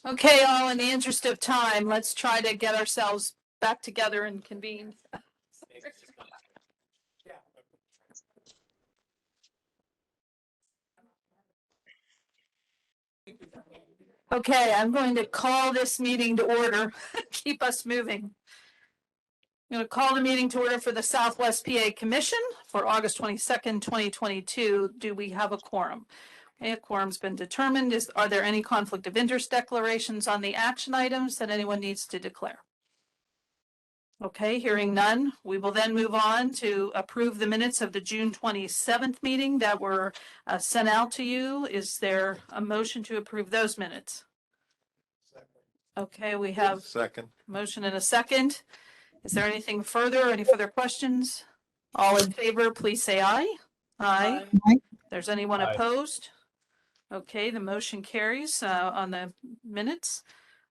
Okay, all in the interest of time, let's try to get ourselves back together and convene. Okay, I'm going to call this meeting to order. Keep us moving. I'm going to call the meeting to order for the Southwest PA Commission for August 22nd, 2022. Do we have a quorum? Okay, a quorum's been determined. Are there any conflict of interest declarations on the action items that anyone needs to declare? Okay, hearing none, we will then move on to approve the minutes of the June 27th meeting that were sent out to you. Is there a motion to approve those minutes? Okay, we have Second. motion and a second. Is there anything further? Any further questions? All in favor, please say aye. Aye. If there's anyone opposed? Okay, the motion carries on the minutes.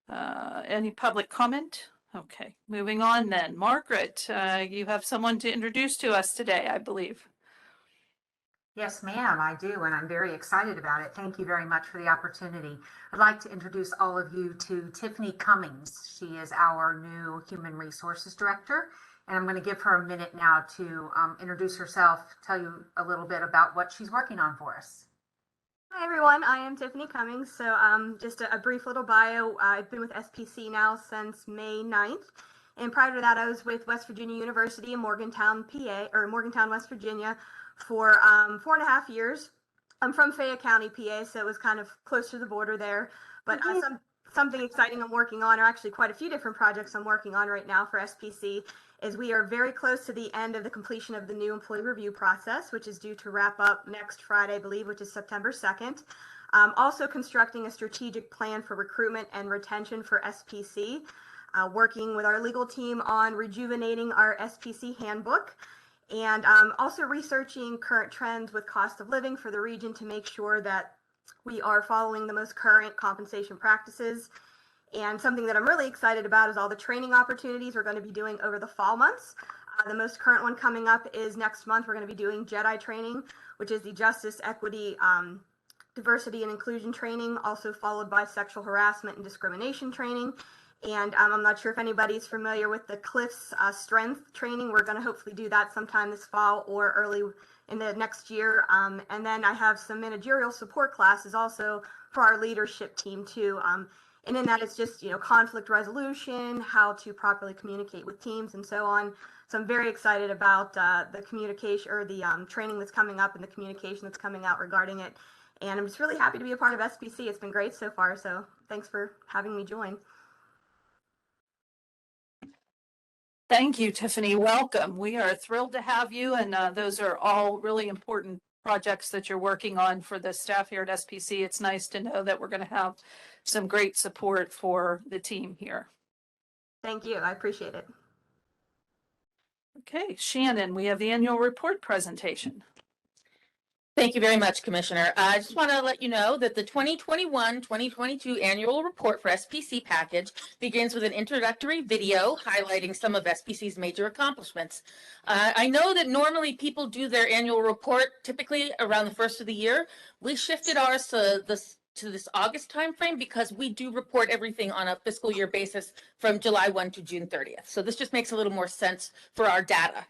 Any public comment? Okay, moving on then. Margaret, you have someone to introduce to us today, I believe. Yes, ma'am, I do, and I'm very excited about it. Thank you very much for the opportunity. I'd like to introduce all of you to Tiffany Cummings. She is our new Human Resources Director, and I'm going to give her a minute now to introduce herself, tell you a little bit about what she's working on for us. Hi everyone, I am Tiffany Cummings. So just a brief little bio. I've been with SPC now since May 9th. And prior to that, I was with West Virginia University in Morgantown, West Virginia for 4.5 years. I'm from Fayette County, PA, so it was kind of close to the border there. But something exciting I'm working on, or actually quite a few different projects I'm working on right now for SPC, is we are very close to the end of the completion of the new employee review process, which is due to wrap up next Friday, I believe, which is September 2nd. Also constructing a strategic plan for recruitment and retention for SPC, working with our legal team on rejuvenating our SPC handbook, and also researching current trends with cost of living for the region to make sure that we are following the most current compensation practices. And something that I'm really excited about is all the training opportunities we're going to be doing over the fall months. The most current one coming up is next month. We're going to be doing JEDI training, which is the Justice, Equity, Diversity, and Inclusion training, also followed by sexual harassment and discrimination training. And I'm not sure if anybody's familiar with the CLIFS strength training. We're going to hopefully do that sometime this fall or early in the next year. And then I have some managerial support classes also for our leadership team too. And in that, it's just, conflict resolution, how to properly communicate with teams, and so on. So I'm very excited about the communication, or the training that's coming up, and the communication that's coming out regarding it. And I'm just really happy to be a part of SPC. It's been great so far. So thanks for having me join. Thank you, Tiffany. Welcome. We are thrilled to have you. And those are all really important projects that you're working on for the staff here at SPC. It's nice to know that we're going to have some great support for the team here. Thank you. I appreciate it. Okay, Shannon, we have the annual report presentation. Thank you very much, Commissioner. I just want to let you know that the 2021-2022 annual report for SPC package begins with an introductory video highlighting some of SPC's major accomplishments. I know that normally people do their annual report typically around the first of the year. We shifted ours to this August timeframe because we do report everything on a fiscal year basis from July 1 to June 30th. So this just makes a little more sense for our data.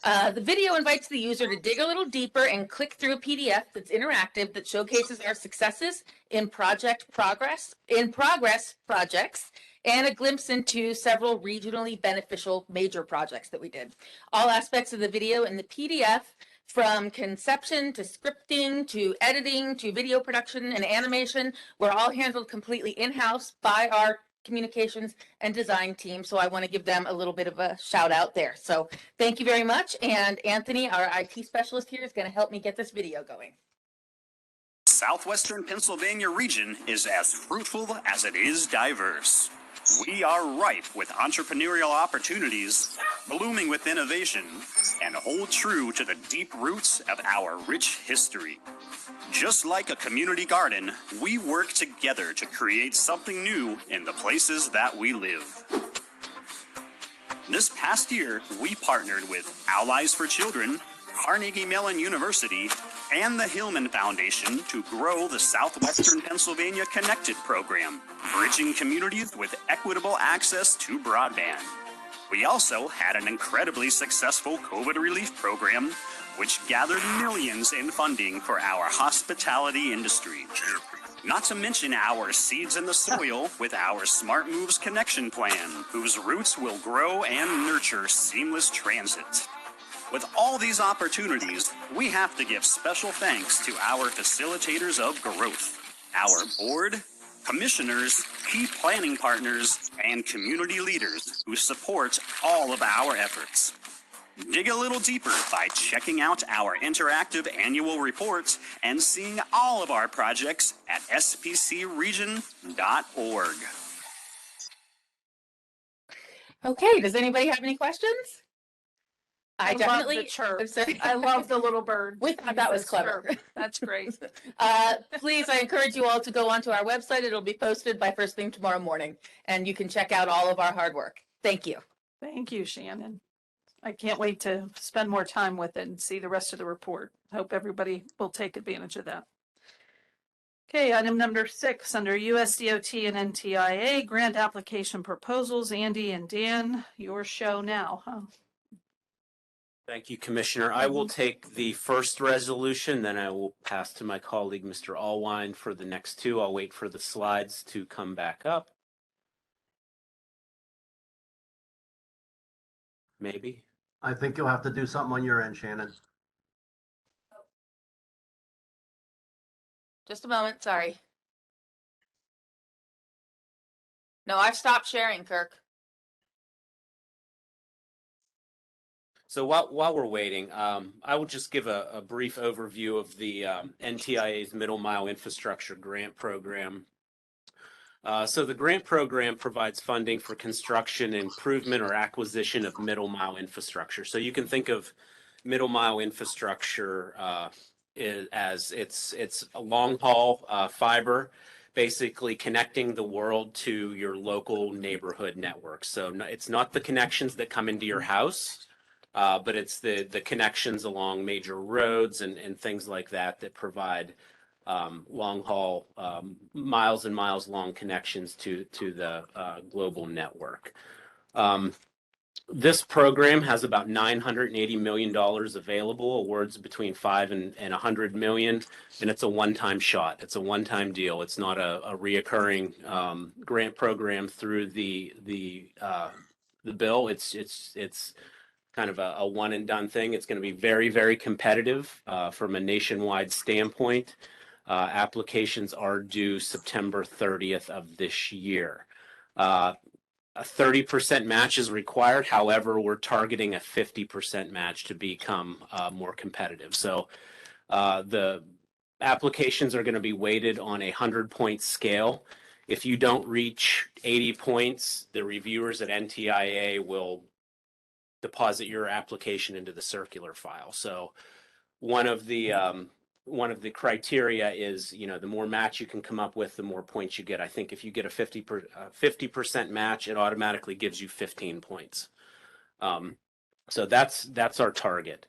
The video invites the user to dig a little deeper and click through a PDF that's interactive that showcases our successes in progress projects, and a glimpse into several regionally beneficial major projects that we did. All aspects of the video in the PDF, from conception to scripting to editing to video production and animation, were all handled completely in-house by our communications and design team. So I want to give them a little bit of a shout out there. So thank you very much. And Anthony, our IT specialist here, is going to help me get this video going. Southwestern Pennsylvania region is as fruitful as it is diverse. We are ripe with entrepreneurial opportunities, blooming with innovation, and hold true to the deep roots of our rich history. Just like a community garden, we work together to create something new in the places that we live. This past year, we partnered with Allies for Children, Carnegie Mellon University, and the Hillman Foundation to grow the Southwestern Pennsylvania Connected program, bridging communities with equitable access to broadband. We also had an incredibly successful COVID relief program, which gathered millions in funding for our hospitality industry. Not to mention our seeds in the soil with our Smart Moves Connection Plan, whose roots will grow and nurture seamless transit. With all these opportunities, we have to give special thanks to our facilitators of growth, our board, commissioners, key planning partners, and community leaders who support all of our efforts. Dig a little deeper by checking out our interactive annual report and seeing all of our projects at spcregion.org. Okay, does anybody have any questions? I love definitely. the chirp. I'm sorry. I love the little bird. We thought that was clever. Chirp. That's great. Please, I encourage you all to go onto our website. It'll be posted by first thing tomorrow morning, and you can check out all of our hard work. Thank you. Thank you, Shannon. I can't wait to spend more time with it and see the rest of the report. Hope everybody will take advantage of that. Okay, item number 6 under USDOT and NTIA grant application proposals. Andy and Dan, your show now, huh? Thank you, Commissioner. I will take the first resolution, then I will pass to my colleague, Mr. Allwine, for the next two. I'll wait for the slides to come back up. Maybe. I think you'll have to do something on your end, Shannon. Just a moment, sorry. No, I've stopped sharing, Kirk. So while we're waiting, I will just give a brief overview of the NTIA's Middle Mile Infrastructure Grant Program. So the grant program provides funding for construction, improvement, or acquisition of middle mile infrastructure. So you can think of middle mile infrastructure as it's a long haul fiber, basically connecting the world to your local neighborhood network. So it's not the connections that come into your house, but it's the connections along major roads and things like that that provide long haul, miles and miles long connections to the global network. This program has about $980 million available, awards between $5 and $100 million, and it's a one-time shot. It's a one-time deal. It's not a reoccurring grant program through the bill. It's kind of a one and done thing. It's going to be very, very competitive from a nationwide standpoint. Applications are due September 30th of this year. A 30% match is required. However, we're targeting a 50% match to become more competitive. So the applications are going to be weighted on a 100-point scale. If you don't reach 80 points, the reviewers at NTIA will deposit your application into the circular file. So one of the criteria is, the more match you can come up with, the more points you get. I think if you get a 50% match, it automatically gives you 15 points. So that's our target.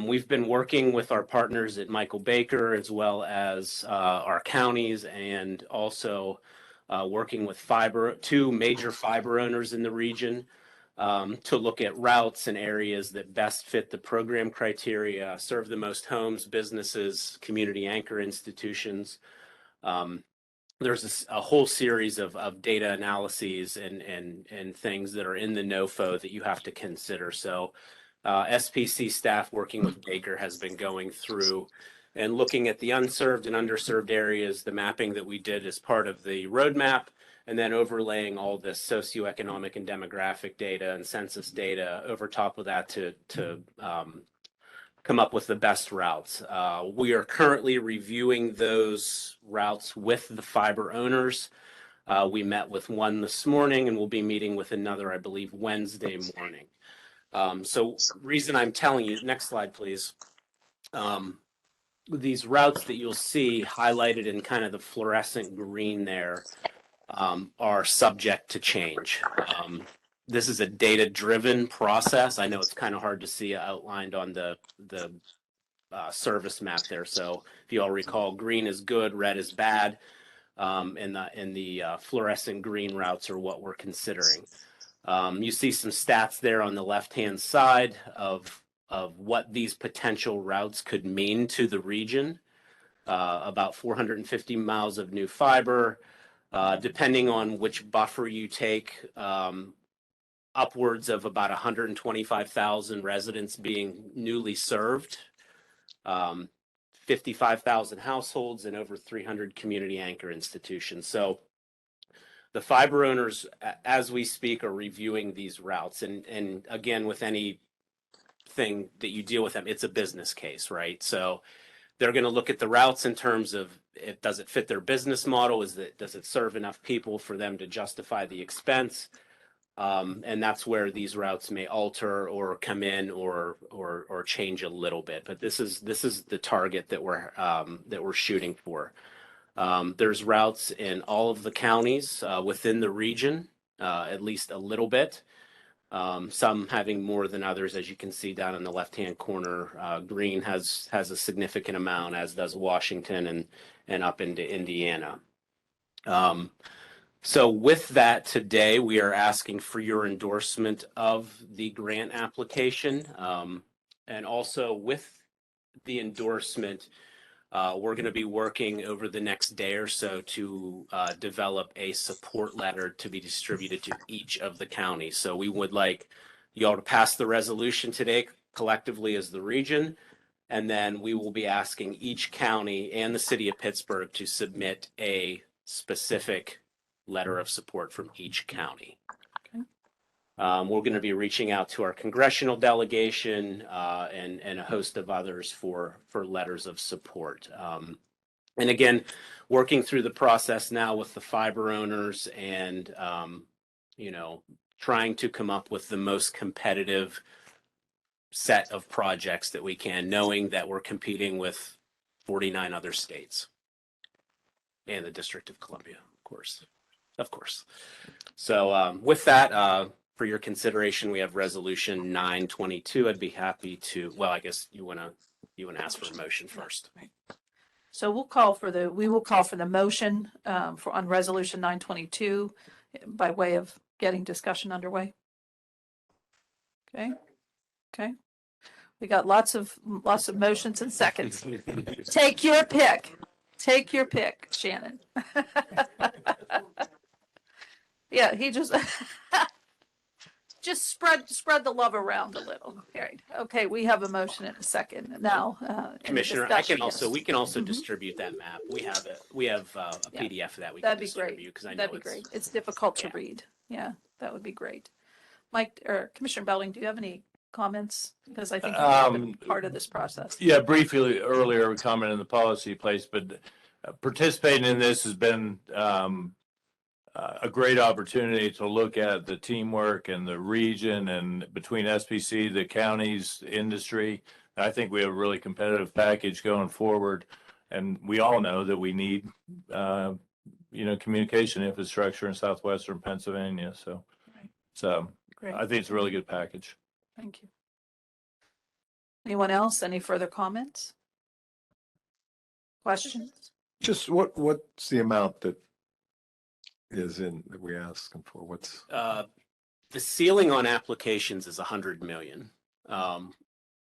We've been working with our partners at Michael Baker, as well as our counties, and also working with two major fiber owners in the region, to look at routes and areas that best fit the program criteria, serve the most homes, businesses, community anchor institutions. There's a whole series of data analyses and things that are in the NOFO that you have to consider. So SPC staff working with Baker has been going through and looking at the unserved and underserved areas, the mapping that we did as part of the roadmap, and then overlaying all this socioeconomic and demographic data and census data over top of that to come up with the best routes. We are currently reviewing those routes with the fiber owners. We met with one this morning, and we'll be meeting with another, I believe, Wednesday morning. So reason I'm telling you, next slide, please. These routes that you'll see highlighted in kind of the fluorescent green there are subject to change. This is a data-driven process. I know it's kind of hard to see outlined on the service map there. So if you all recall, green is good, red is bad, and the fluorescent green routes are what we're considering. You see some stats there on the left-hand side of what these potential routes could mean to the region. About 450 miles of new fiber, depending on which buffer you take, upwards of about 125,000 residents being newly served, 55,000 households, and over 300 community anchor institutions. So the fiber owners, as we speak, are reviewing these routes. And again, with anything that you deal with them, it's a business case, right? So they're going to look at the routes in terms of does it fit their business model? Does it serve enough people for them to justify the expense? And that's where these routes may alter or come in or change a little bit. But this is the target that we're shooting for. There's routes in all of the counties within the region, at least a little bit. Some having more than others, as you can see down in the left-hand corner. Green has a significant amount, as does Washington and up into Indiana. So with that, today we are asking for your endorsement of the grant application. And also with the endorsement, we're going to be working over the next day or so to develop a support letter to be distributed to each of the counties. So we would like you all to pass the resolution today collectively as the region. And then we will be asking each county and the city of Pittsburgh to submit a specific letter of support from each county. Okay. We're going to be reaching out to our congressional delegation and a host of others for letters of support. And again, working through the process now with the fiber owners and, trying to come up with the most competitive set of projects that we can, knowing that we're competing with 49 other states and the District of Columbia, of course. So with that, for your consideration, we have resolution 922. I'd be happy to, well, I guess you want to ask for a motion first. So we will call for the motion on resolution 922 by way of getting discussion underway. Okay. We got lots of motions and seconds. Take your pick, Shannon. Yeah, he just spread the love around a little. All right. Okay, we have a motion in a second now. Commissioner, we can also distribute that map. We have a Yeah. PDF of that we That'd can be great. distribute because I know That'd be great. It's difficult to read. Yeah, that would be great. Mike or Commissioner Belding, do you have any comments? Because I think you've been part of this process. Yeah, briefly earlier, we commented on the policy place, but participating in this has been a great opportunity to look at the teamwork and the region and between SPC, the counties, industry. I think we have a really competitive package going forward, and we all know that we need, communication infrastructure in Southwestern Pennsylvania. So, Great. I think it's a really good package. Thank you. Anyone else? Any further comments? Questions? Just what's the amount that is in that we asking for? What's the ceiling on applications is 100 million.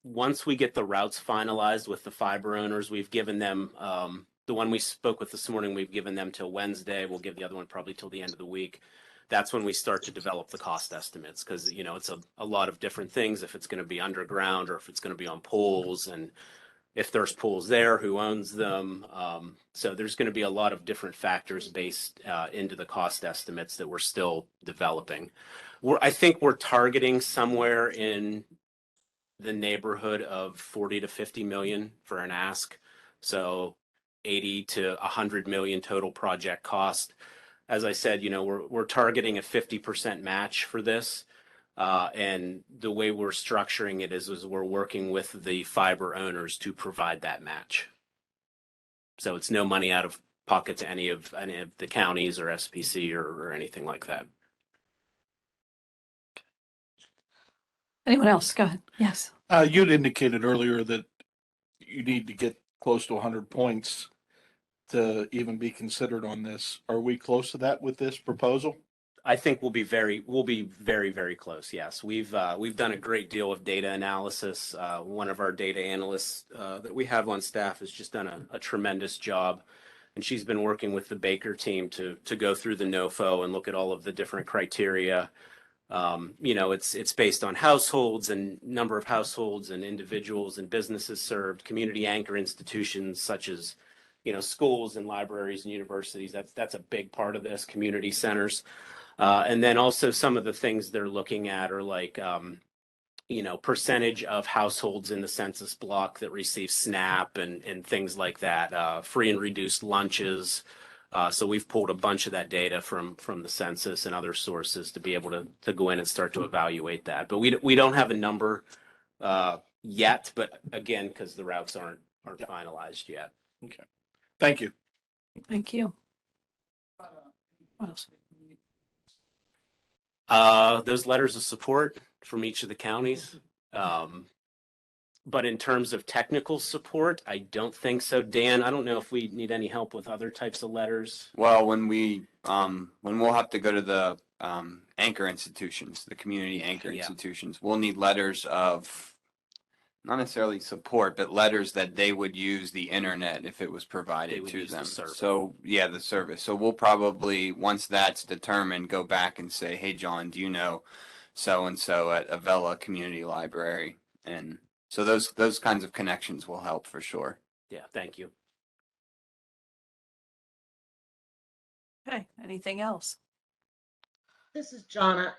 Once we get the routes finalized with the fiber owners, we've given them the one we spoke with this morning. We've given them till Wednesday. We'll give the other one probably till the end of the week. That's when we start to develop the cost estimates because it's a lot of different things. If it's going to be underground or if it's going to be on poles, and if there's pools there, who owns them. So there's going to be a lot of different factors based into the cost estimates that we're still developing. I think we're targeting somewhere in the neighborhood of 40 to 50 million for an ask. So 80 to 100 million total project cost. As I said, we're targeting a 50% match for this. And the way we're structuring it is we're working with the fiber owners to provide that match. So it's no money out of pocket to any of the counties or SPC or anything like that. Anyone else? Go ahead. Yes. You'd indicated earlier that you need to get close to 100 points to even be considered on this. Are we close to that with this proposal? I think we'll be very, very close. Yes, we've done a great deal of data analysis. One of our data analysts that we have on staff has just done a tremendous job, and she's been working with the Baker team to go through the NOFO and look at all of the different criteria. It's based on households and number of households and individuals and businesses served, community anchor institutions such as, schools and libraries and universities. That's a big part of this, community centers. And then also some of the things they're looking at are like, percentage of households in the census block that receive SNAP and things like that, free and reduced lunches. So we've pulled a bunch of that data from the census and other sources to be able to go in and start to evaluate that. But we don't have a number yet, but again, because the routes aren't finalized yet. Okay. Thank you. Thank you. What else? Those letters of support from each of the counties. But in terms of technical support, I don't think so. Dan, I don't know if we need any help with other types of letters. Well, when we'll have to go to the anchor institutions, the community anchor Yeah. institutions, we'll need letters of not necessarily support, but letters that they would use the internet if it was They provided would to use the them. service. So yeah, the service. So we'll probably, once that's determined, go back and say, hey, John, do you know so-and-so at Avella Community Library? And so those kinds of connections will help for sure. Yeah, thank you. Okay, anything else? This is Jonna.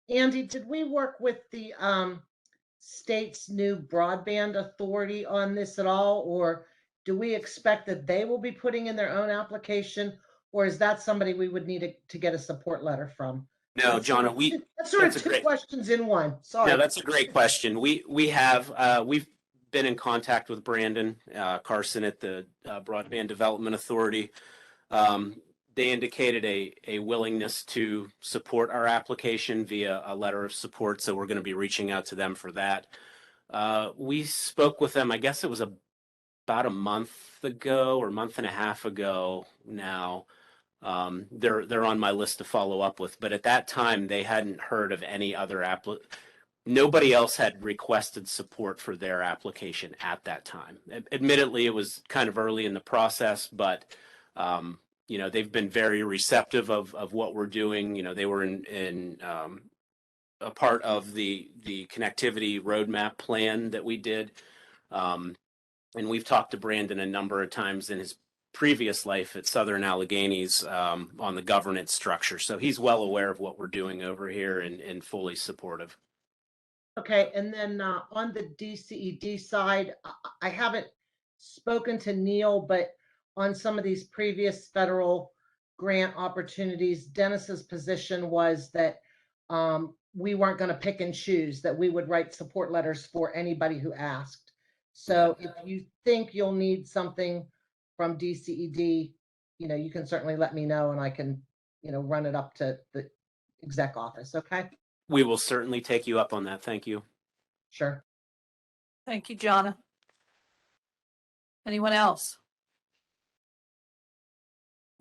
Andy, did we work with the state's new broadband authority on this at all? Or do we expect that they will be putting in their own application? Or is that somebody we would need to get a support letter from? No, Jonna, That's sort of that's a two great- questions in one. Sorry. No, that's a great question. We've been in contact with Brandon Carson at the Broadband Development Authority. They indicated a willingness to support our application via a letter of support, so we're going to be reaching out to them for that. We spoke with them, I guess it was about a month ago or month and a half ago now. They're on my list to follow up with, but at that time they hadn't heard of any other nobody else had requested support for their application at that time. Admittedly, it was kind of early in the process, but they've been very receptive of what we're doing. They were in a part of the connectivity roadmap plan that we did. And we've talked to Brandon a number of times in his previous life at Southern Alleghenies on the governance structure. So he's well aware of what we're doing over here and fully supportive. Okay, and then on the DCED side, I haven't spoken to Neil, but on some of these previous federal grant opportunities, Dennis's position was that we weren't going to pick and choose, that we would write support letters for anybody who asked. So if you think you'll need something from DCED, you can certainly let me know and I can, run it up to the exec office. Okay. We will certainly take you up on that. Thank you. Sure. Thank you, Jonna. Anyone else?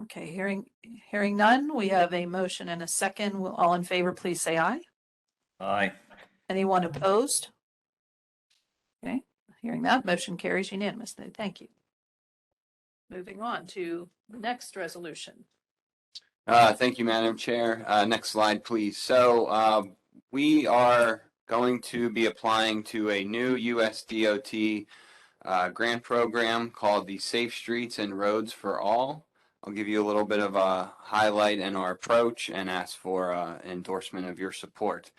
Okay, hearing none, we have a motion and a second. Will all in favor, please say aye. Aye. Anyone opposed? Okay, hearing that, motion carries unanimously. Thank you. Moving on to the next resolution. Thank you, Madam Chair. Next slide, please. So we are going to be applying to a new US DOT grant program called the Safe Streets and Roads for All. I'll give you a little bit of a highlight in our approach and ask for endorsement of your support.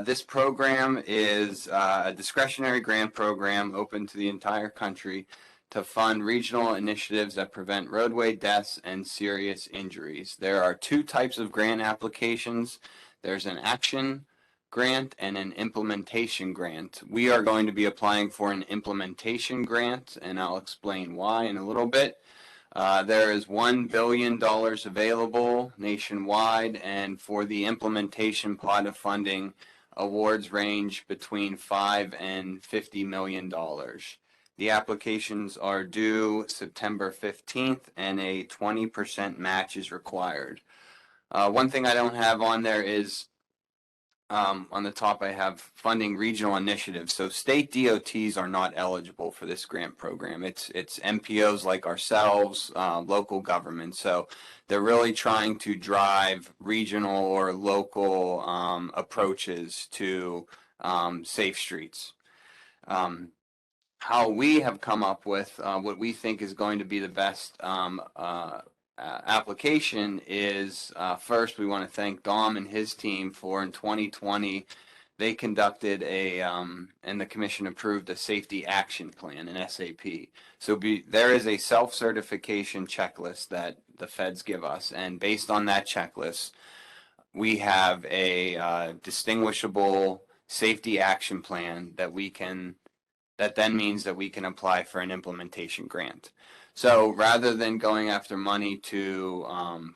This program is a discretionary grant program open to the entire country to fund regional initiatives that prevent roadway deaths and serious injuries. There are two types of grant applications. There's an action grant and an implementation grant. We are going to be applying for an implementation grant, and I'll explain why in a little bit. There is $1 billion available nationwide, and for the implementation pot of funding, awards range between $5 and $50 million. The applications are due September 15th and a 20% match is required. One thing I don't have on there is on the top I have funding regional initiatives. So state DOTs are not eligible for this grant program. It's MPOs like ourselves, local government. So they're really trying to drive regional or local approaches to safe streets. How we have come up with what we think is going to be the best application is first, we want to thank Dom and his team for in 2020, they conducted and the commission approved a safety action plan, an SAP. So there is a self-certification checklist that the feds give us. And based on that checklist, we have a distinguishable safety action plan that then means that we can apply for an implementation grant. So rather than going after money to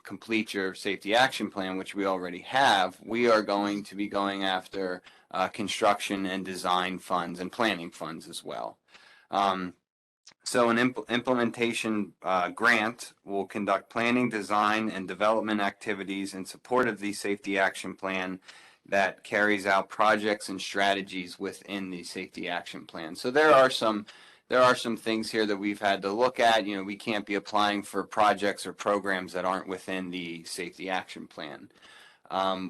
complete your safety action plan, which we already have, we are going to be going after construction and design funds and planning funds as well. So an implementation grant will conduct planning, design, and development activities in support of the safety action plan that carries out projects and strategies within the safety action plan. So there are some things here that we've had to look at. You know, we can't be applying for projects or programs that aren't within the safety action plan.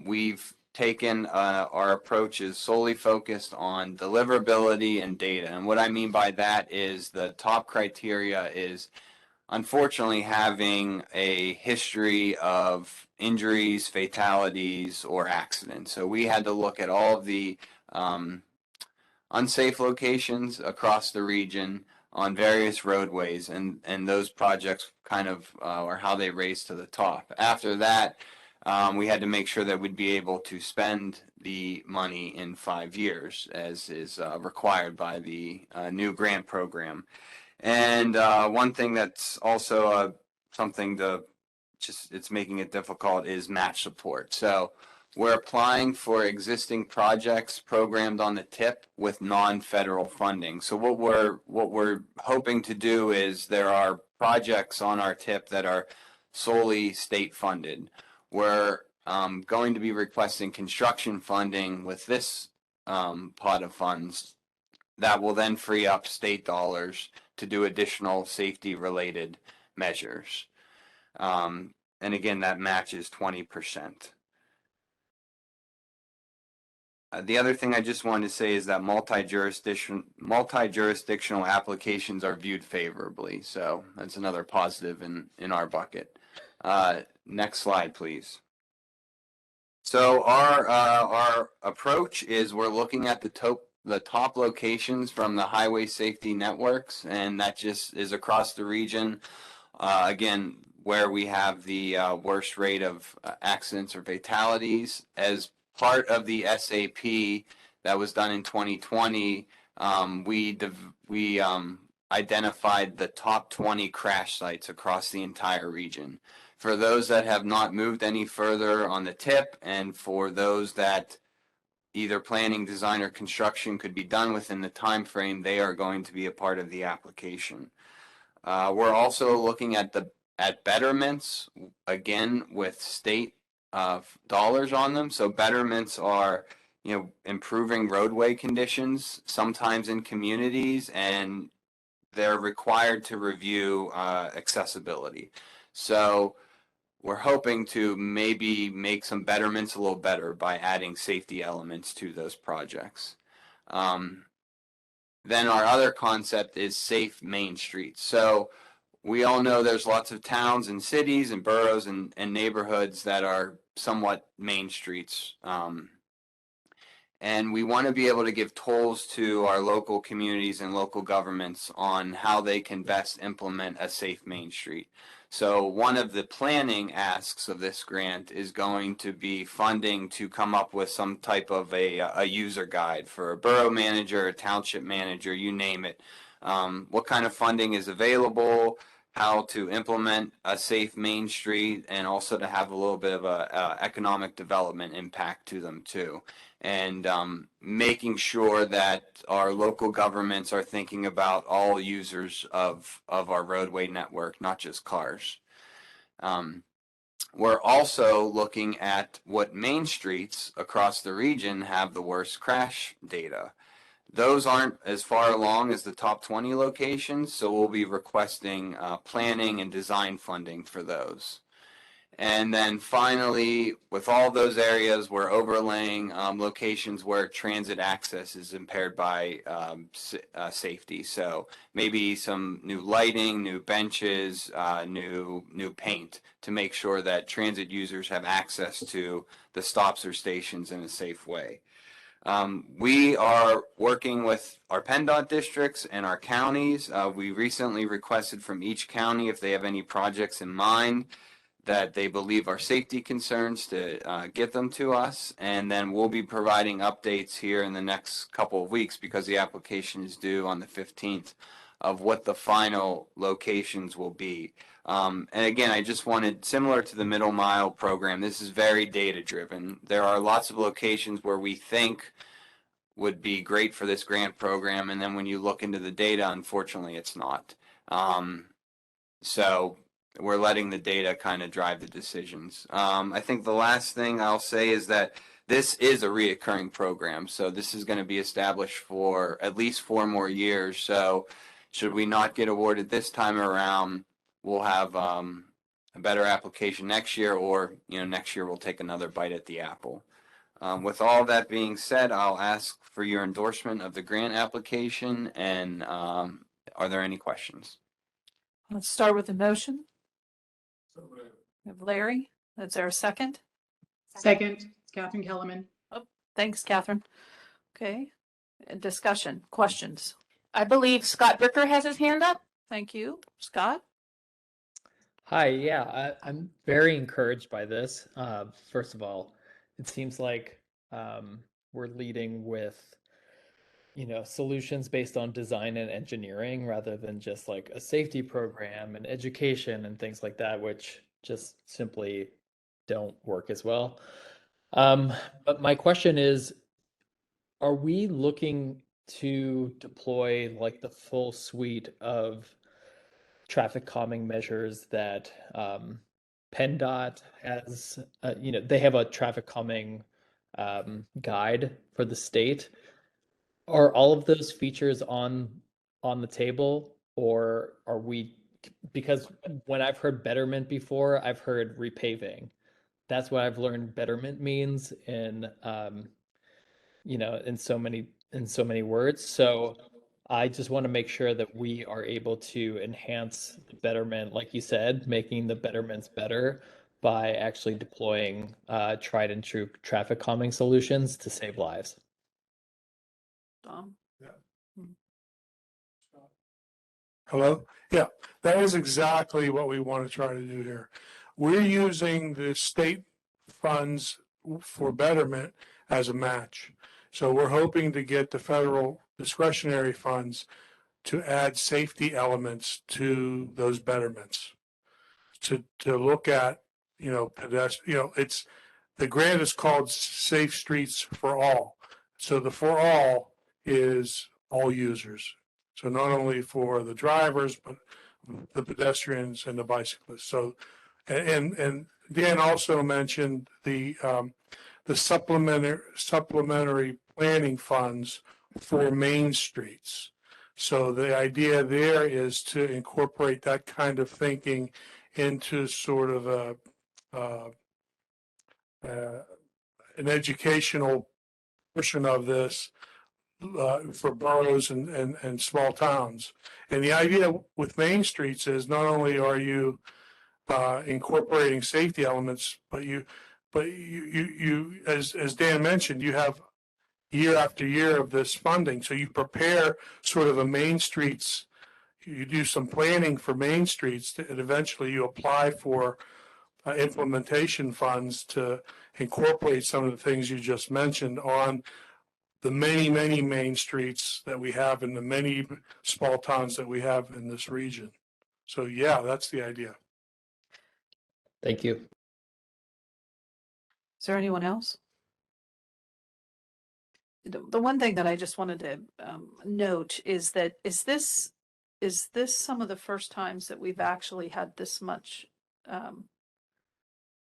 We've taken our approach is solely focused on deliverability and data. And what I mean by that is the top criteria is unfortunately having a history of injuries, fatalities, or accidents. So we had to look at all of the unsafe locations across the region on various roadways, and those projects kind of are how they raise to the top. After that, we had to make sure that we'd be able to spend the money in 5 years, as is required by the new grant program. And one thing that's also something it's making it difficult is match support. So we're applying for existing projects programmed on the TIP with non-federal funding. So what we're hoping to do is there are projects on our TIP that are solely state funded. We're going to be requesting construction funding with this pot of funds that will then free up state dollars to do additional safety related measures. And again, that matches 20%. The other thing I just wanted to say is that multi-jurisdictional applications are viewed favorably. So that's another positive in our bucket. Next slide, please. So our approach is we're looking at the top locations from the highway safety networks, and that just is across the region. Again, where we have the worst rate of accidents or fatalities. As part of the SAP that was done in 2020, we identified the top 20 crash sites across the entire region. For those that have not moved any further on the TIP, and for those that either planning, design, or construction could be done within the time frame, they are going to be a part of the application. We're also looking at betterments, again, with state dollars on them. So betterments are, improving roadway conditions, sometimes in communities, and they're required to review accessibility. So we're hoping to maybe make some betterments a little better by adding safety elements to those projects. Then our other concept is safe main streets. So we all know there's lots of towns and cities and boroughs and neighborhoods that are somewhat main streets. And we want to be able to give tools to our local communities and local governments on how they can best implement a safe main street. So one of the planning asks of this grant is going to be funding to come up with some type of a user guide for a borough manager, a township manager, you name it. What kind of funding is available? how to implement a safe Main Street, and also to have a little bit of a economic development impact to them too. And making sure that our local governments are thinking about all users of our roadway network, not just cars. We're also looking at what main streets across the region have the worst crash data. Those aren't as far along as the top 20 locations, so we'll be requesting planning and design funding for those. And then finally, with all those areas, we're overlaying locations where transit access is impaired by safety. So maybe some new lighting, new benches, new paint to make sure that transit users have access to the stops or stations in a safe way. We are working with our PennDOT districts and our counties. We recently requested from each county if they have any projects in mind that they believe are safety concerns to get them to us. And then we'll be providing updates here in the next couple of weeks, because the application is due on the 15th, of what the final locations will be. And again, I just wanted, similar to the Middle Mile program, this is very data driven. There are lots of locations where we think would be great for this grant program, and then when you look into the data, unfortunately, it's not. So we're letting the data kind of drive the decisions. I think the last thing I'll say is that this is a reoccurring program, so this is going to be established for at least 4 more years. So should we not get awarded this time around, we'll have a better application next year, or next year we'll take another bite at the apple. With all that being said, I'll ask for your endorsement of the grant application. And are there any questions? Let's start with the motion. We have Larry. Is there a second? Second, Catherine Kellerman. Oh, thanks, Catherine. Okay. Discussion, questions. I believe Scott Bricker has his hand up. Thank you, Scott. Hi, yeah, I'm very encouraged by this. First of all, it seems like we're leading with, solutions based on design and engineering rather than just like a safety program and education and things like that, which just simply don't work as well. But my question is, are we looking to deploy like the full suite of traffic calming measures that PennDOT has? They have a traffic calming guide for the state. Are all of those features on the table, or are we, because when I've heard betterment before, I've heard repaving. That's what I've learned betterment means in in so many words. So I just want to make sure that we are able to enhance the betterment, like you said, making the betterments better by actually deploying tried and true traffic calming solutions to save lives. Tom? Hello? Yeah, that is exactly what we want to try to do here. We're using the state funds for betterment as a match. So we're hoping to get the federal discretionary funds to add safety elements to those betterments. To look at, it's, the grant is called Safe Streets for All. So the for all is all users. So not only for the drivers, but the pedestrians and the bicyclists. So, and Dan also mentioned the supplementary planning funds for main streets. So the idea there is to incorporate that kind of thinking into sort of an educational portion of this for boroughs and small towns. And the idea with main streets is not only are you incorporating safety elements, but you as Dan mentioned, you have year after year of this funding. So you prepare sort of a main streets, you do some planning for main streets, and eventually you apply for implementation funds to incorporate some of the things you just mentioned on the many main streets that we have in the many small towns that we have in this region. So yeah, that's the idea. Thank you. Is there anyone else? The one thing that I just wanted to note is that is this some of the first times that we've actually had this much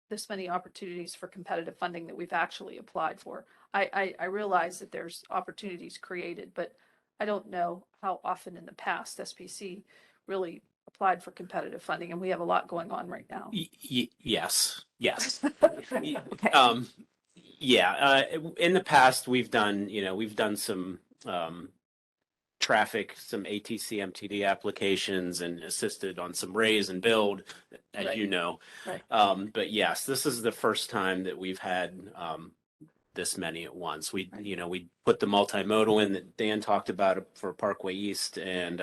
this many opportunities for competitive funding that we've actually applied for? I realize that there's opportunities created, but I don't know how often in the past SPC really applied for competitive funding, and we have a lot going on right now. Yes, yes. Okay. Yeah, in the past, we've done some traffic, some ATC MTD applications and assisted on some raise and build, as Right. you know. Right. But yes, this is the first time that we've had this many at once. We put the multimodal in that Dan talked about for Parkway East and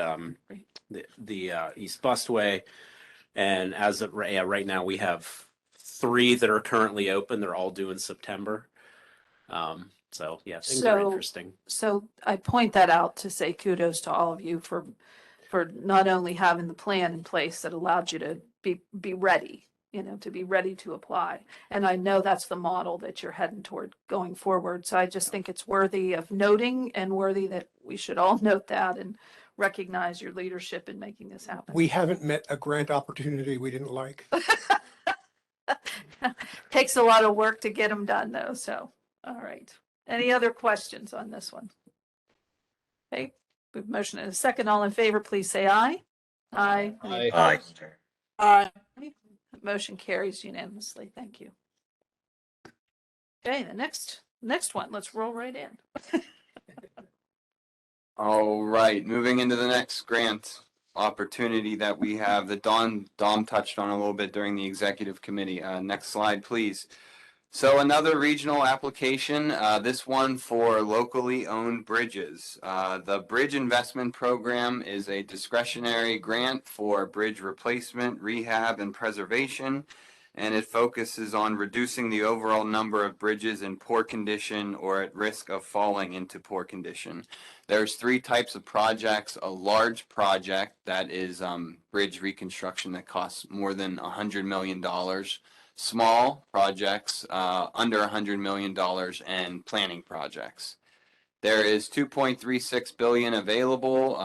the East Busway. And as of right now, we have 3 that are currently open. They're all due in September. So yeah, things are interesting. So I point that out to say kudos to all of you for not only having the plan in place that allowed you to be ready, to be ready to apply. And I know that's the model that you're heading toward going forward. So I just think it's worthy of noting and worthy that we should all note that and recognize your leadership in making this happen. We haven't met a grant opportunity we didn't like. Takes a lot of work to get them done though. So, all right. Any other questions on this one? Okay, we have a motion and a second. All in favor, please say aye. Aye. Any Aye. opposed? Aye. Motion carries unanimously. Thank you. Okay, the next one, let's roll right in. All right, moving into the next grant opportunity that we have that Dom touched on a little bit during the executive committee. Next slide, please. So another regional application, this one for locally owned bridges. The Bridge Investment Program is a discretionary grant for bridge replacement, rehab, and preservation, and it focuses on reducing the overall number of bridges in poor condition or at risk of falling into poor condition. There's 3 types of projects: a large project that is bridge reconstruction that costs more than $100 million. Small projects under $100 million and planning projects. There is $2.36 billion available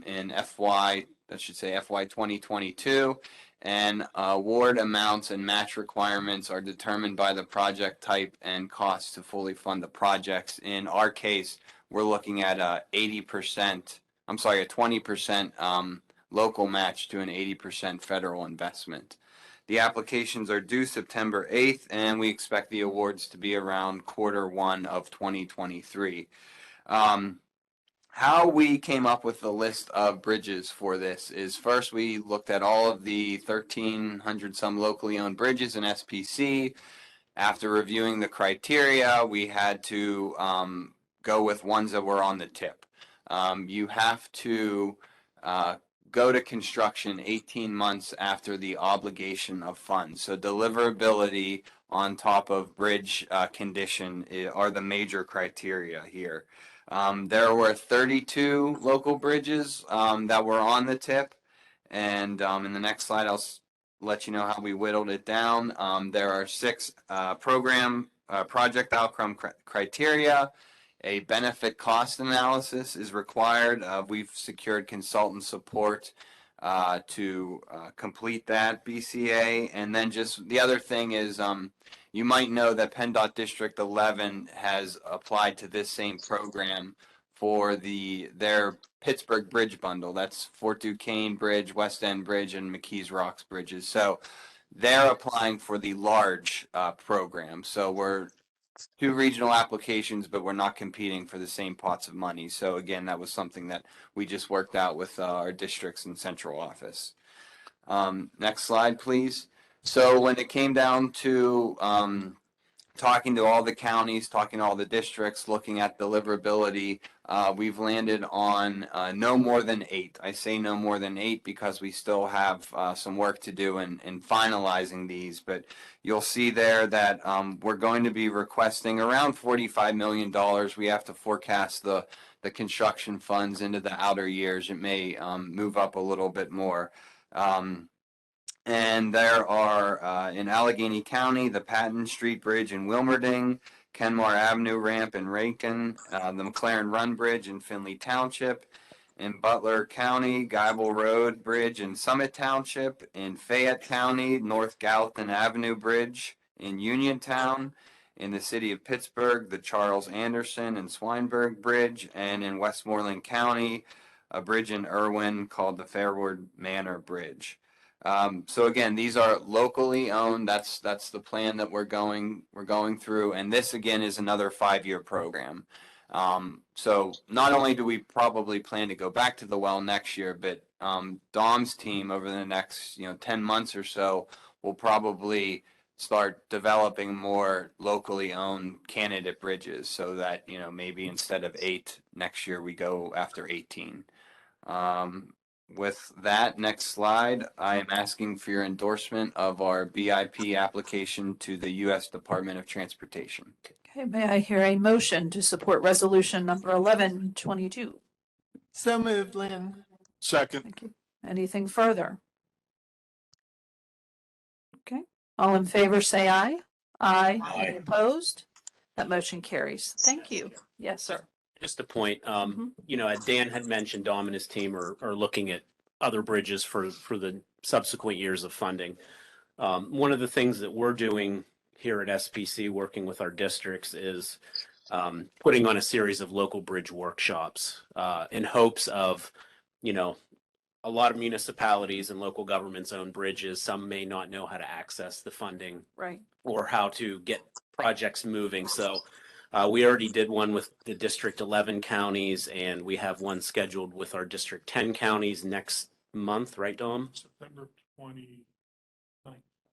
in FY 2022, and award amounts and match requirements are determined by the project type and costs to fully fund the projects. In our case, we're looking at a 20% local match to an 80% federal investment. The applications are due September 8th, and we expect the awards to be around Q1 of 2023. How we came up with the list of bridges for this is first we looked at all of the 1,300 some locally owned bridges in SPC. After reviewing the criteria, we had to go with ones that were on the tip. You have to go to construction 18 months after the obligation of funds. So deliverability on top of bridge condition are the major criteria here. There were 32 local bridges that were on the tip, and in the next slide I'll let you know how we whittled it down. There are 6 project outcome criteria. A benefit cost analysis is required. We've secured consultant support to complete that BCA. And then just the other thing is you might know that PennDOT District 11 has applied to this same program for their Pittsburgh Bridge Bundle. That's Fort Duquesne Bridge, West End Bridge, and McKees Rocks Bridges. So they're applying for the large program. So we're 2 regional applications, but we're not competing for the same pots of money. So again, that was something that we just worked out with our districts and central office. Next slide, please. So when it came down to talking to all the counties, talking to all the districts, looking at deliverability, we've landed on no more than 8. I say no more than 8 because we still have some work to do in finalizing these, but you'll see there that we're going to be requesting around $45 million. We have to forecast the construction funds into the outer years. It may move up a little bit more. And there are in Allegheny County, the Patton Street Bridge in Wilmerding, Kenmore Avenue ramp in Rankin, the McLaren Run Bridge in Findlay Township, in Butler County, Geibel Road Bridge in Summit Township, in Fayette County, North Gallatin Avenue Bridge in Uniontown, in the city of Pittsburgh, the Charles Anderson and Swineburg Bridge, and in Westmoreland County, a bridge in Irwin called the Fairwood Manor Bridge. So again, these are locally owned. That's the plan that we're going through, and this again is another 5-year program. So not only do we probably plan to go back to the well next year, but Dom's team over the next 10 months or so will probably start developing more locally owned candidate bridges, so that maybe instead of 8 next year we go after 18. With that, next slide, I am asking for your endorsement of our BIP application to the U.S. Department of Transportation. Okay, may I hear a motion to support resolution number 1122? So moved, Lynn. Second. Thank you. Anything further? Okay, all in favor say aye. Aye. Any opposed? That motion carries. Thank you. Yes, sir. Just a point, Dan had mentioned Dom and his team are looking at other bridges for the subsequent years of funding. One of the things that we're doing here at SPC, working with our districts, is putting on a series of local bridge workshops in hopes of, a lot of municipalities and local governments own bridges. Some may not know how to access the funding, right, or how to get projects moving. So we already did one with the District 11 counties, and we have one scheduled with our District 10 counties next month, right, Dom?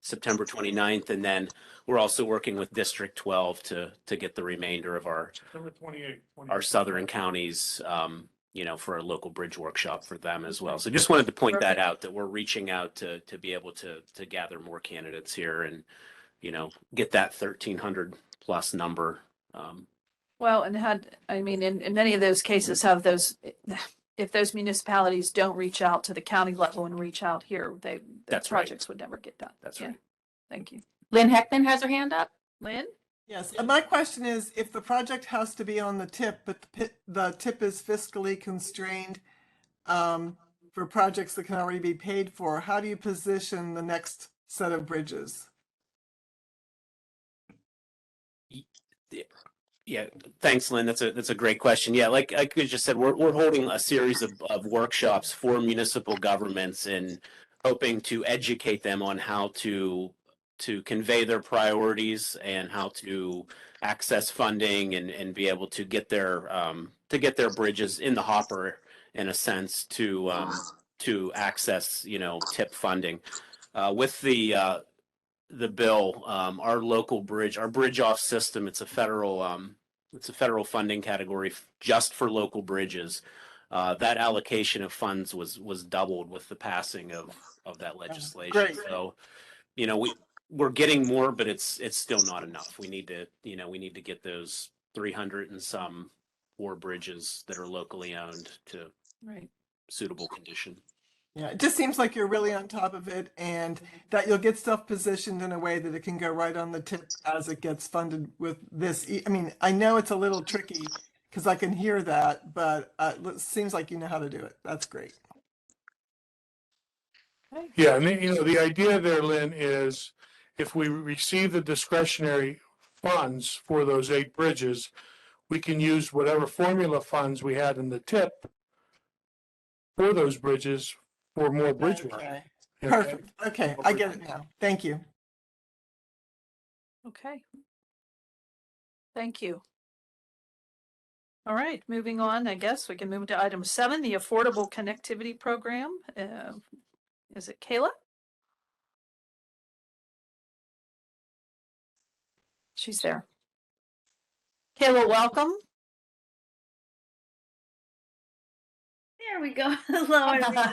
September 29th. And then we're also working with District 12 to get the remainder of our September 28th. our southern counties, for a local bridge workshop for them as well. So just wanted to point that out, that we're reaching out to be able to gather more candidates here and, get that 1,300 plus number. Well, and in many of those cases, if those municipalities don't reach out to the county level and reach out here, the That's right. projects would never get done. That's Yeah. right. Thank you. Lynn Heckman has her hand up. Lynn? Yes, and my question is, if the project has to be on the tip, but the tip is fiscally constrained for projects that can already be paid for, how do you position the next set of bridges? Yeah, thanks, Lynn. That's a great question. Yeah, like I just said, we're holding a series of workshops for municipal governments and hoping to educate them on how to convey their priorities and how to access funding and be able to get their bridges in the hopper, in a sense, to access TIP funding. With the bill, our local bridge, our bridge off system, it's a federal funding category just for local bridges. That allocation of funds was doubled with the passing of that legislation. Great. So, we're getting more, but it's still not enough. We need to get those 300 and some more bridges that are locally owned to Right. suitable condition. Yeah, it just seems like you're really on top of it, and that you'll get stuff positioned in a way that it can go right on the tip as it gets funded with this. I mean, I know it's a little tricky because I can hear that, but it seems like you know how to do it. That's great. Yeah, and the idea there, Lynn, is if we receive the discretionary funds for those 8 bridges, we can use whatever formula funds we had in the tip for those bridges for more bridge work. Okay. Okay. Perfect. Okay, I get it now. Thank you. Okay. Thank you. All right, moving on, I guess we can move to item 7, the Affordable Connectivity Program. Is it Kayla? She's there. Kayla, welcome. There we go. Hello, everyone.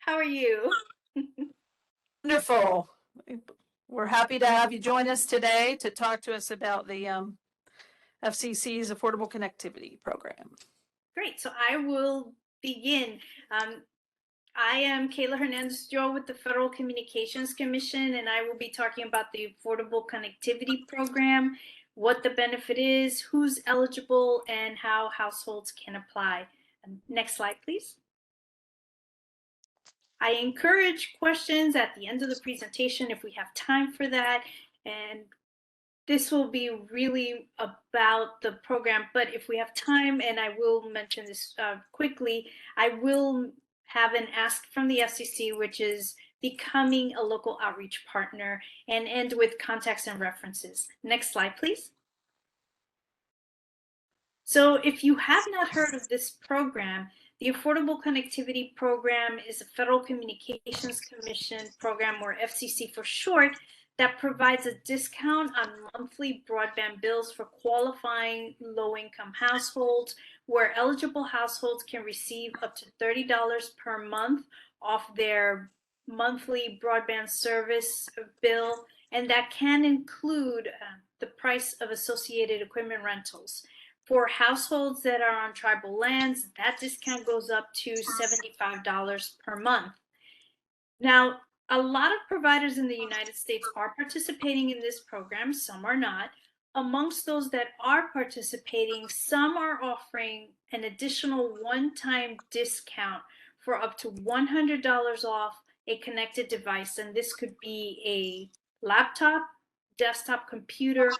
How are you? Wonderful. We're happy to have you join us today to talk to us about the FCC's Affordable Connectivity Program. Great. So I will begin. I am Kayla Hernandez-Joe with the Federal Communications Commission, and I will be talking about the Affordable Connectivity Program, what the benefit is, who's eligible, and how households can apply. Next slide, please. I encourage questions at the end of the presentation if we have time for that. And this will be really about the program, but if we have time, and I will mention this quickly, I will have an ask from the FCC, which is becoming a local outreach partner, and end with contacts and references. Next slide, please. So if you have not heard of this program, the Affordable Connectivity Program is a Federal Communications Commission program, or FCC for short, that provides a discount on monthly broadband bills for qualifying low-income households, where eligible households can receive up to $30 per month off their monthly broadband service bill, and that can include the price of associated equipment rentals. For households that are on tribal lands, that discount goes up to $75 per month. Now, a lot of providers in the United States are participating in this program, some are not. Amongst those that are participating, some are offering an additional one-time discount for up to $100 off a connected device, and this could be a laptop, desktop computer,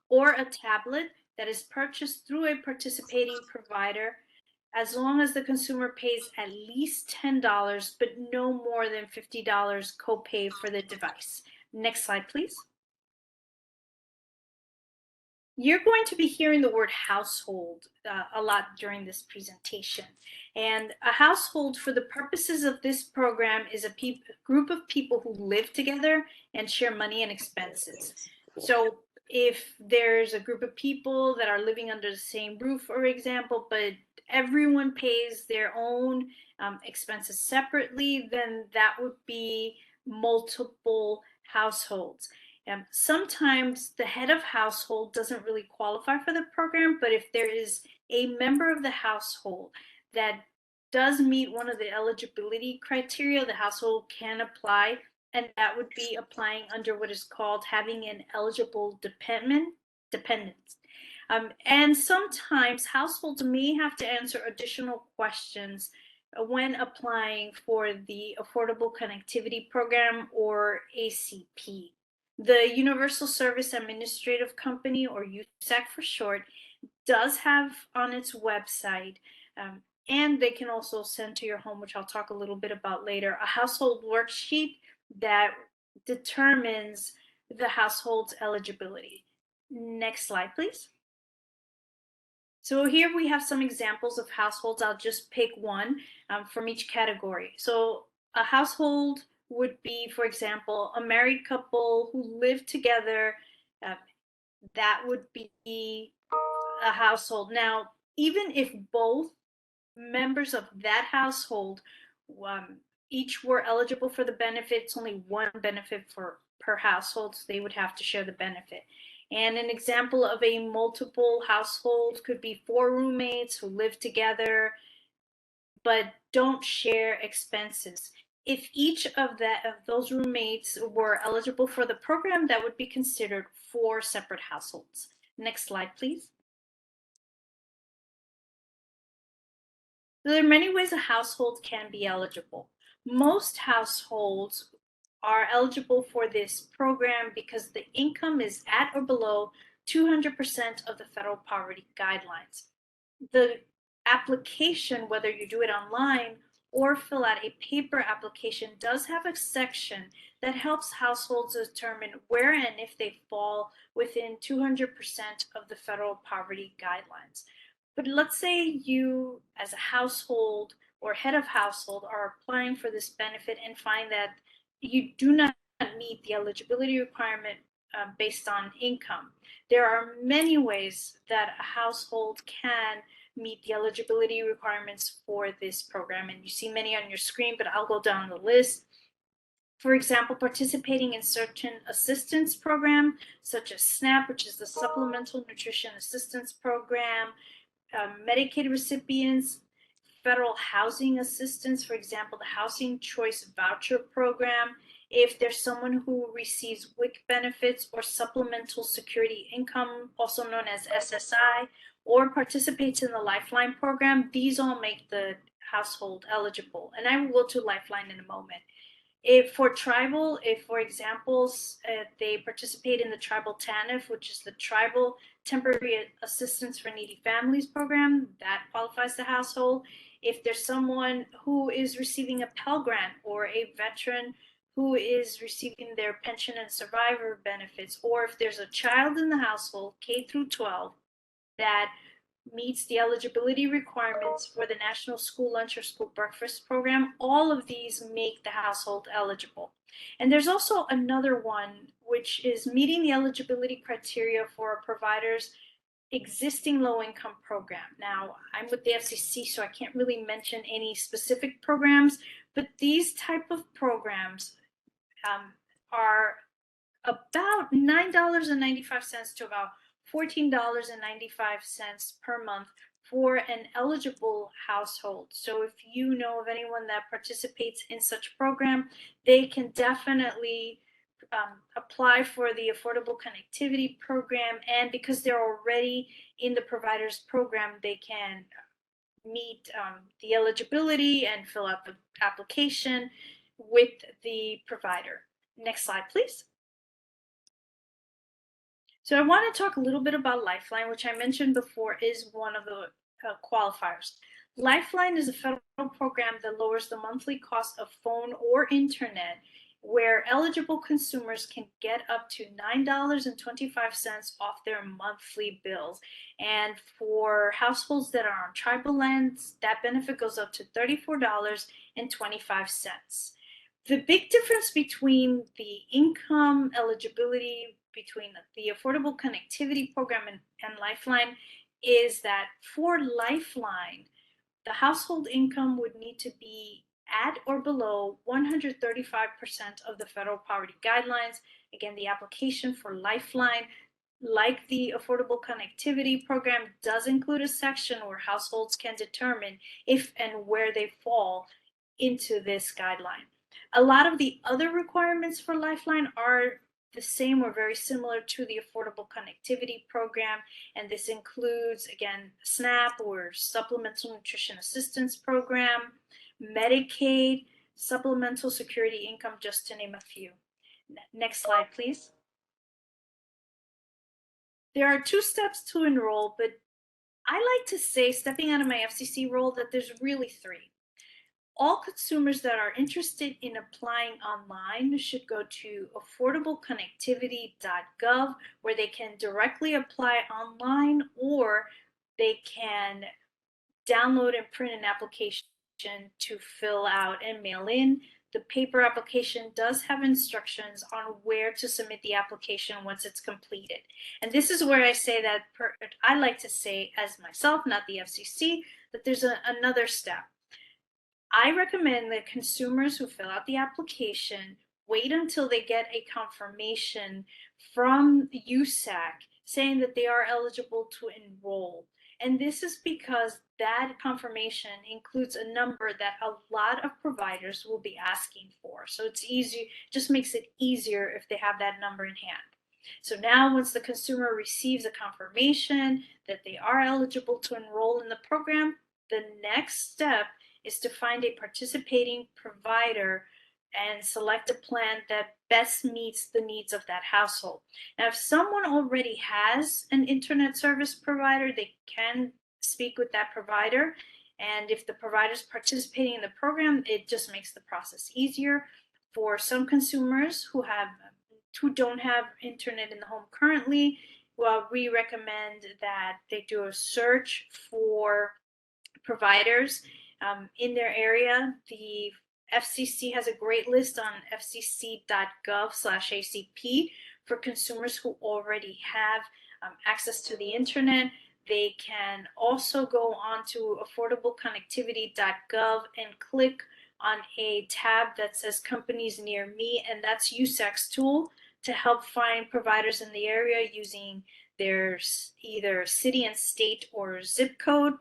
or a tablet that is purchased through a participating provider, as long as the consumer pays at least $10, but no more than $50 copay for the device. Next slide, please. You're going to be hearing the word household a lot during this presentation. And a household, for the purposes of this program, is a group of people who live together and share money and expenses. So if there's a group of people that are living under the same roof, for example, but everyone pays their own expenses separately, then that would be multiple households. Sometimes the head of household doesn't really qualify for the program, but if there is a member of the household that does meet one of the eligibility criteria, the household can apply, and that would be applying under what is called having an eligible dependent. And sometimes households may have to answer additional questions when applying for the Affordable Connectivity Program, or ACP. The Universal Service Administrative Company, or USAC for short, does have on its website, and they can also send to your home, which I'll talk a little bit about later, a household worksheet that determines the household's eligibility. Next slide, please. So here we have some examples of households. I'll just pick one from each category. So a household would be, for example, a married couple who live together. That would be a household. Now, even if both members of that household each were eligible for the benefit, it's only one benefit per household, so they would have to share the benefit. And an example of a multiple household could be 4 roommates who live together but don't share expenses. If each of those roommates were eligible for the program, that would be considered 4 separate households. Next slide, please. There are many ways a household can be eligible. Most households are eligible for this program because the income is at or below 200% of the federal poverty guidelines. The application, whether you do it online or fill out a paper application, does have a section that helps households determine where and if they fall within 200% of the federal poverty guidelines. But let's say you, as a household or head of household, are applying for this benefit and find that you do not meet the eligibility requirement based on income. There are many ways that a household can meet the eligibility requirements for this program, and you see many on your screen, but I'll go down the list. For example, participating in certain assistance program, such as SNAP, which is the Supplemental Nutrition Assistance Program, Medicaid recipients, federal housing assistance, for example, the Housing Choice Voucher Program, if there's someone who receives WIC benefits or Supplemental Security Income, also known as SSI, or participates in the Lifeline program, these all make the household eligible. And I will go to Lifeline in a moment. If for tribal, if for examples, they participate in the tribal TANF, which is the Tribal Temporary Assistance for Needy Families program, that qualifies the household. If there's someone who is receiving a Pell Grant or a veteran who is receiving their pension and survivor benefits, or if there's a child in the household, K through 12, that meets the eligibility requirements for the National School Lunch or School Breakfast Program, all of these make the household eligible. And there's also another one, which is meeting the eligibility criteria for a provider's existing low-income program. Now, I'm with the FCC, so I can't really mention any specific programs, but these type of programs are about $9.95 to about $14.95 per month for an eligible household. So if you know of anyone that participates in such program, they can definitely apply for the Affordable Connectivity Program. And because they're already in the provider's program, they can meet the eligibility and fill out the application with the provider. Next slide, please. So I want to talk a little bit about Lifeline, which I mentioned before is one of the qualifiers. Lifeline is a federal program that lowers the monthly cost of phone or internet, where eligible consumers can get up to $9.25 off their monthly bills. And for households that are on tribal lands, that benefit goes up to $34.25. The big difference between the income eligibility between the Affordable Connectivity Program and Lifeline is that for Lifeline, the household income would need to be at or below 135% of the federal poverty guidelines. Again, the application for Lifeline, like the Affordable Connectivity Program, does include a section where households can determine if and where they fall into this guideline. A lot of the other requirements for Lifeline are the same or very similar to the Affordable Connectivity Program, and this includes, again, SNAP or Supplemental Nutrition Assistance Program, Medicaid, Supplemental Security Income, just to name a few. Next slide, please. There are 2 steps to enroll, but I like to say, stepping out of my FCC role, that there's really 3. All consumers that are interested in applying online should go to affordableconnectivity.gov, where they can directly apply online, or they can download and print an application to fill out and mail in. The paper application does have instructions on where to submit the application once it's completed. And this is where I say that I like to say, as myself, not the FCC, that there's another step. I recommend that consumers who fill out the application wait until they get a confirmation from USAC saying that they are eligible to enroll. And this is because that confirmation includes a number that a lot of providers will be asking for. So it's easy, just makes it easier if they have that number in hand. So now once the consumer receives a confirmation that they are eligible to enroll in the program, the next step is to find a participating provider and select a plan that best meets the needs of that household. Now, if someone already has an internet service provider, they can speak with that provider. And if the provider is participating in the program, it just makes the process easier. For some consumers who don't have internet in the home currently, well, we recommend that they do a search for providers in their area. The FCC has a great list on fcc.gov/ACP for consumers who already have access to the internet. They can also go on to affordableconnectivity.gov and click on a tab that says companies near me, and that's USAC's tool to help find providers in the area using there's either city and state or zip code,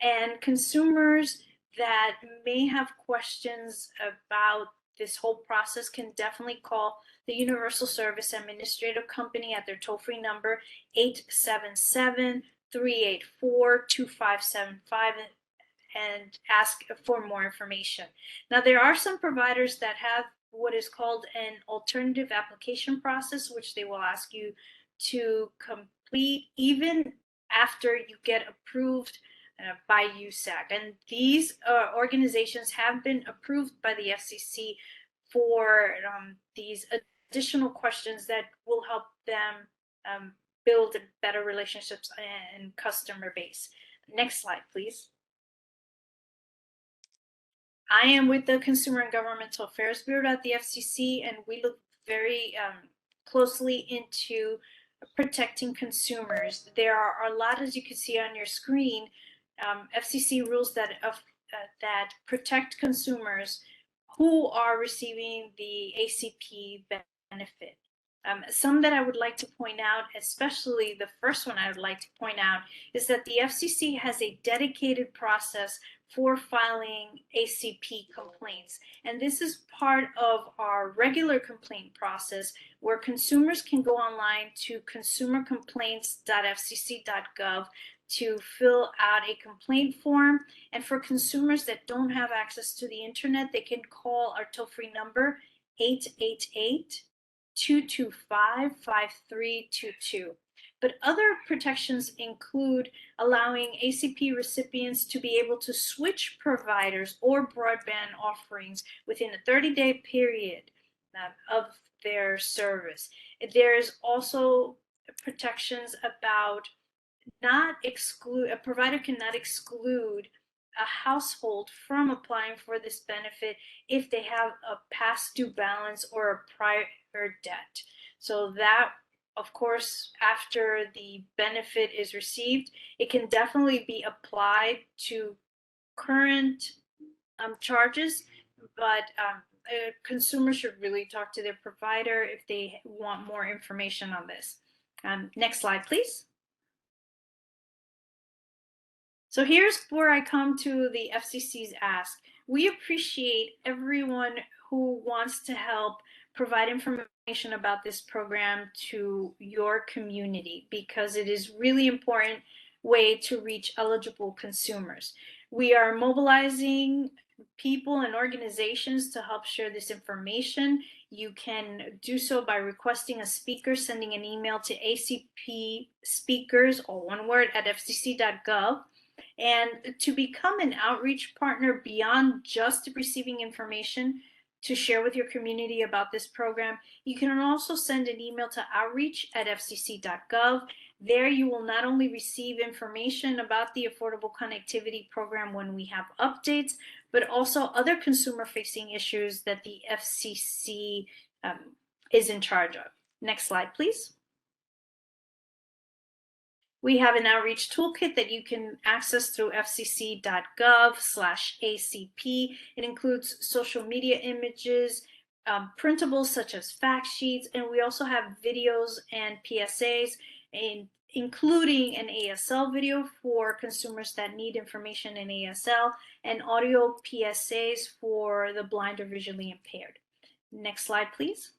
and consumers that may have questions about this whole process can definitely call the Universal Service Administrative Company at their toll-free number 877-384-2575 and ask for more information. Now, there are some providers that have what is called an alternative application process, which they will ask you to complete even after you get approved by USAC. And these organizations have been approved by the FCC for these additional questions that will help them build better relationships and customer base. Next slide, please. I am with the Consumer and Governmental Affairs Bureau at the FCC, and we look very closely into protecting consumers. There are a lot, as you can see on your screen, FCC rules that that protect consumers who are receiving the ACP benefit. Some that I would like to point out, especially the first one I would like to point out, is that the FCC has a dedicated process for filing ACP complaints. And this is part of our regular complaint process where consumers can go online to consumercomplaints.fcc.gov to fill out a complaint form. And for consumers that don't have access to the internet, they can call our toll-free number 888-225-5322. But other protections include allowing ACP recipients to be able to switch providers or broadband offerings within a 30-day period of their service. There's also protections about a provider cannot exclude a household from applying for this benefit if they have a past due balance or a prior debt. So that, of course, after the benefit is received, it can definitely be applied to current charges, but consumers should really talk to their provider if they want more information on this. Next slide, please. So here's where I come to the FCC's ask. We appreciate everyone who wants to help provide information about this program to your community because it is really important way to reach eligible consumers. We are mobilizing people and organizations to help share this information. You can do so by requesting a speaker, sending an email to acpspeakers, all one word, at fcc.gov. And to become an outreach partner beyond just receiving information to share with your community about this program, you can also send an email to outreach@fcc.gov. There you will not only receive information about the Affordable Connectivity Program when we have updates, but also other consumer-facing issues that the FCC is in charge of. Next slide, please. We have an outreach toolkit that you can access through fcc.gov/ACP. It includes social media images, printables such as fact sheets, and we also have videos and PSAs, including an ASL video for consumers that need information in ASL, and audio PSAs for the blind or visually impaired. Next slide, please.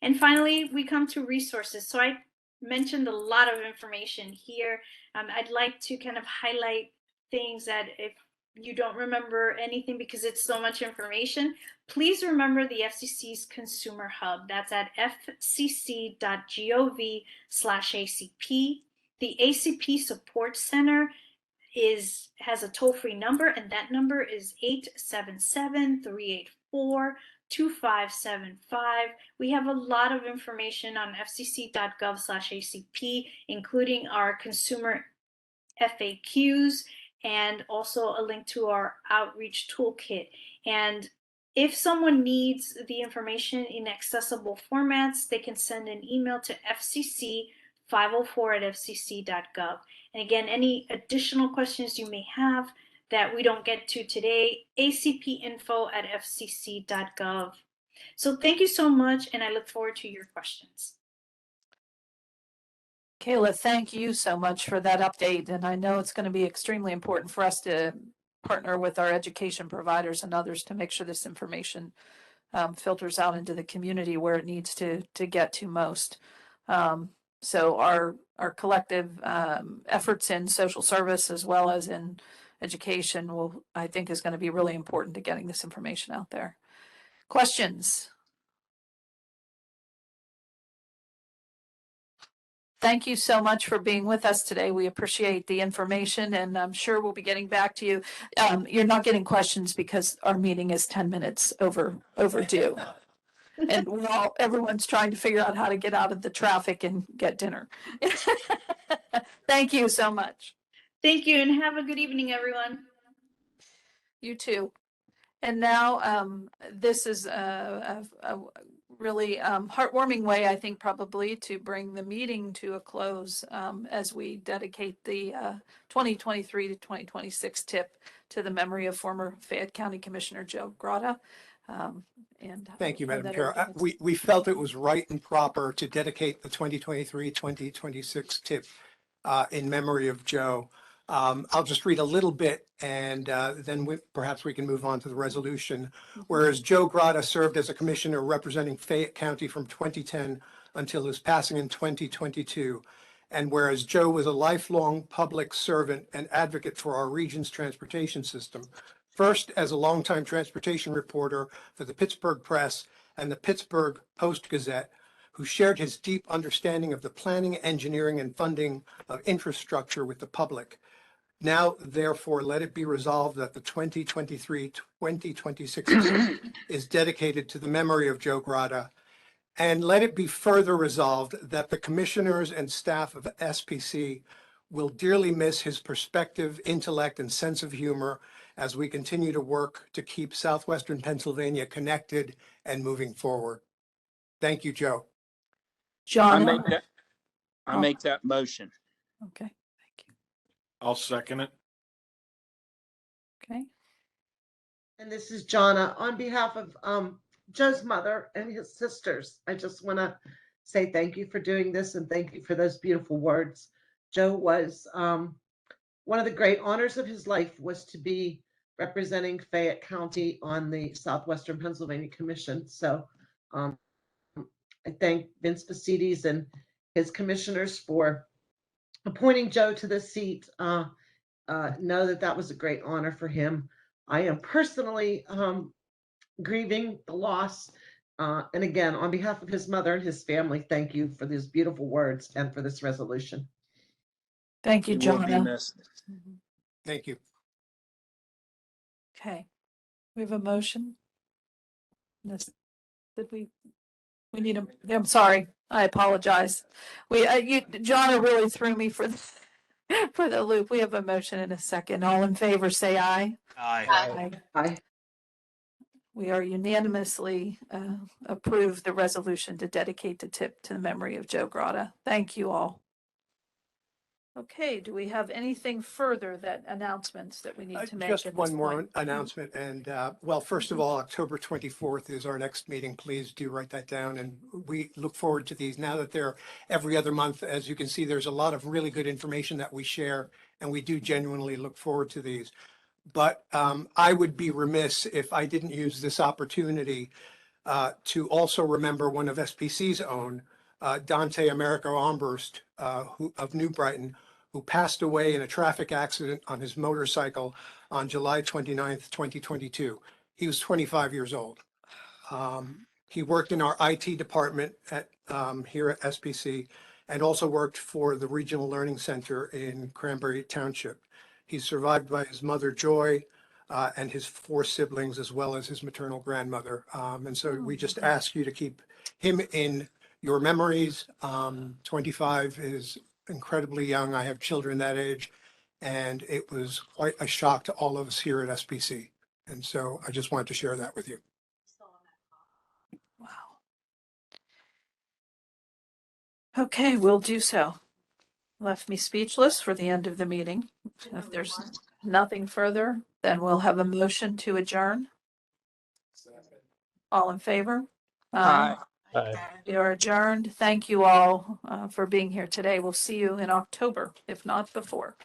And finally, we come to resources. So I mentioned a lot of information here. I'd like to kind of highlight things that if you don't remember anything because it's so much information, please remember the FCC's Consumer Hub. That's at fcc.gov/ACP. The ACP Support Center has a toll-free number, and that number is 877-384-2575. We have a lot of information on fcc.gov/ACP, including our consumer FAQs and also a link to our outreach toolkit. And if someone needs the information in accessible formats, they can send an email to fcc504@fcc.gov. And again, any additional questions you may have that we don't get to today, acpinfo@fcc.gov. So thank you so much, and I look forward to your questions. Kayla, thank you so much for that update. And I know it's going to be extremely important for us to partner with our education providers and others to make sure this information filters out into the community where it needs to get to most. So our collective efforts in social service as well as in education will, I think, is going to be really important to getting this information out there. Questions? Thank you so much for being with us today. We appreciate the information, and I'm sure we'll be getting back to you. You're not getting questions because our meeting is 10 minutes overdue. And everyone's trying to figure out how to get out of the traffic and get dinner. Thank you so much. Thank you, and have a good evening, everyone. You too. And now this is a really heartwarming way, I think, probably to bring the meeting to a close as we dedicate the 2023 to 2026 tip to the memory of former Fayette County Commissioner Joe Grotta. Thank you, Madam Chair. We felt it was right and proper to dedicate the 2023-2026 tip in memory of Joe. I'll just read a little bit and then perhaps we can move on to the resolution. Whereas Joe Grotta served as a commissioner representing Fayette County from 2010 until his passing in 2022. And whereas Joe was a lifelong public servant and advocate for our region's transportation system, first as a longtime transportation reporter for the Pittsburgh Press and the Pittsburgh Post-Gazette, who shared his deep understanding of the planning, engineering, and funding of infrastructure with the public. Now, therefore, let it be resolved that the 2023-2026 tip is dedicated to the memory of Joe Grotta. And let it be further resolved that the commissioners and staff of SPC will dearly miss his perspective, intellect, and sense of humor as we continue to work to keep Southwestern Pennsylvania connected and moving forward. Thank you, Joe. John. I make that motion. Okay, thank you. I'll second it. Okay. And this is Jonna. On behalf of Joe's mother and his sisters, I just want to say thank you for doing this and thank you for those beautiful words. Joe was one of the great honors of his life was to be representing Fayette County on the Southwestern Pennsylvania Commission. So I thank Vince Basides and his commissioners for appointing Joe to the seat. Know that that was a great honor for him. I am personally grieving the loss. And again, on behalf of his mother and his family, thank you for these beautiful words and for this resolution. Thank you, John. Thank you. Okay. We have a motion. We need a, I'm sorry. I apologize. John really threw me for the loop. We have a motion in a second. All in favor, say aye. Aye. Aye. We are unanimously approved the resolution to dedicate the tip to the memory of Joe Grotta. Thank you all. Okay, do we have anything further announcements that we need to make? Just one more announcement. And well, first of all, October 24th is our next meeting. Please do write that down. And we look forward to these now that they're every other month. As you can see, there's a lot of really good information that we share, and we do genuinely look forward to these. But I would be remiss if I didn't use this opportunity to also remember one of SPC's own, Dante Americo Armbrust, of New Brighton, who passed away in a traffic accident on his motorcycle on July 29th, 2022. He was 25 years old. He worked in our IT department here at SPC and also worked for the Regional Learning Center in Cranberry Township. He's survived by his mother, Joy, and his 4 siblings, as well as his maternal grandmother. And so we just ask you to keep him in your memories. 25 is incredibly young. I have children that age, and it was quite a shock to all of us here at SPC. And so I just wanted to share that with you. Wow. Okay, we'll do so. Left me speechless for the end of the meeting. If there's nothing further, then we'll have a motion to adjourn. All in favor? Aye. We are adjourned. Thank you all for being here today. We'll see you in October, if not before.